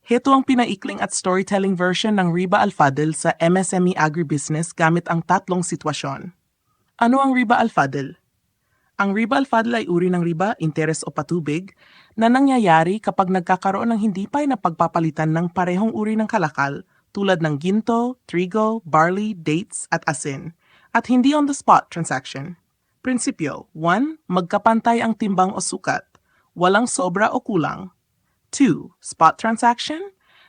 Heto ang pinaikling at storytelling version ng Riba Al-Fadl sa MSME Agribusiness gamit ang tatlong sitwasyon. Ano ang Riba Al-Fadl? Ang Riba Al-Fadl ay uri ng riba, interes o patubig na nangyayari kapag nagkakaroon ng hindi pay na pagpapalitan ng parehong uri ng kalakal tulad ng ginto, trigo, barley, dates at asin at hindi on-the-spot transaction. Prinsipyo: 1. Magkapantay ang timbang o sukat. Walang sobra o kulang. 2. Spot transaction.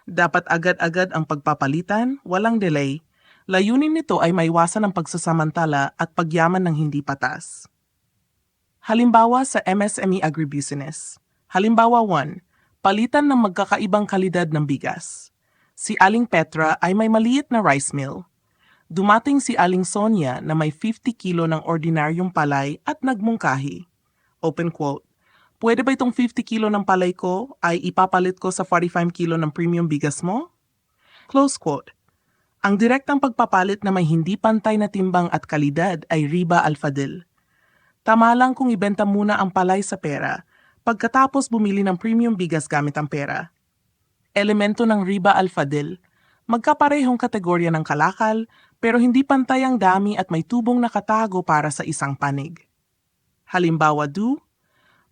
Dapat agad-agad ang pagpapalitan, walang delay. Layunin nito ay maiwasan ang pagsasamantala at pagyaman ng hindi patas. Halimbawa sa MSME Agribusiness. Halimbawa 1. Palitan ng magkakaibang kalidad ng bigas. Si Aling Petra ay may maliit na rice mill. Dumating si Aling Sonia na may 50 kilo ng ordinaryong palay at nagmungkahi. Open quote. Pwede ba itong 50 kilo ng palay ko ay ipapalit ko sa 45 kilo ng premium bigas mo? Close quote. Ang direktang pagpapalit na may hindi pantay na timbang at kalidad ay Riba Al-Fadl. Tama lang kung ibenta muna ang palay sa pera, pagkatapos bumili ng premium bigas gamit ang pera. Elemento ng Riba Al-Fadl, magkaparehong kategorya ng kalakal pero hindi pantay ang dami at may tubong nakatago para sa isang panig. Halimbawa 2,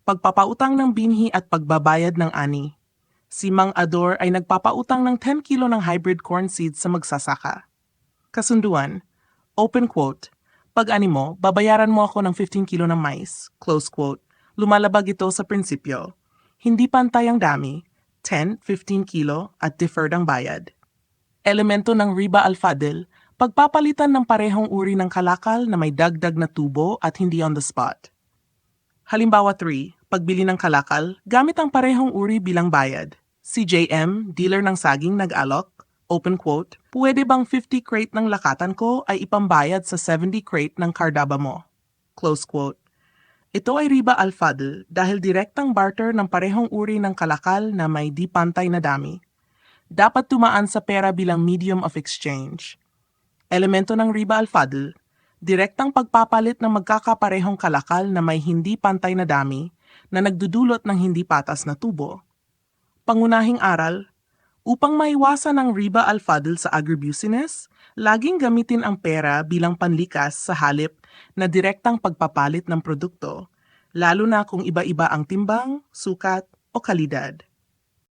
pagpapautang ng binhi at pagbabayad ng ani. Si Mang Ador ay nagpapautang ng 10 kilo ng hybrid corn seeds sa magsasaka. Kasunduan, open quote, pag-ani mo, babayaran mo ako ng 15 kilo ng mais, close quote. Lumalabag ito sa prinsipyo. Hindi pantay ang dami, 10, 15 kilo at deferred ang bayad. Elemento ng Riba Al-Fadl, pagpapalitan ng parehong uri ng kalakal na may dagdag na tubo at hindi on the spot. Halimbawa 3, pagbili ng kalakal, gamit ang parehong uri bilang bayad. Si JM, dealer ng saging nag-alok, open quote, pwede bang 50 crate ng lakatan ko ay ipambayad sa 70 crate ng kardaba mo? Close quote. Ito ay Riba Al-Fadl dahil direktang barter ng parehong uri ng kalakal na may di pantay na dami. Dapat tumaan sa pera bilang medium of exchange. Elemento ng Riba Al-Fadl, direktang pagpapalit ng magkakaparehong kalakal na may hindi pantay na dami na nagdudulot ng hindi patas na tubo. Pangunahing aral, upang maiwasan ang Riba Al-Fadl sa agribusiness, laging gamitin ang pera bilang panlikas sa halip na direktang pagpapalit ng produkto, lalo na kung iba-iba ang timbang, sukat o kalidad.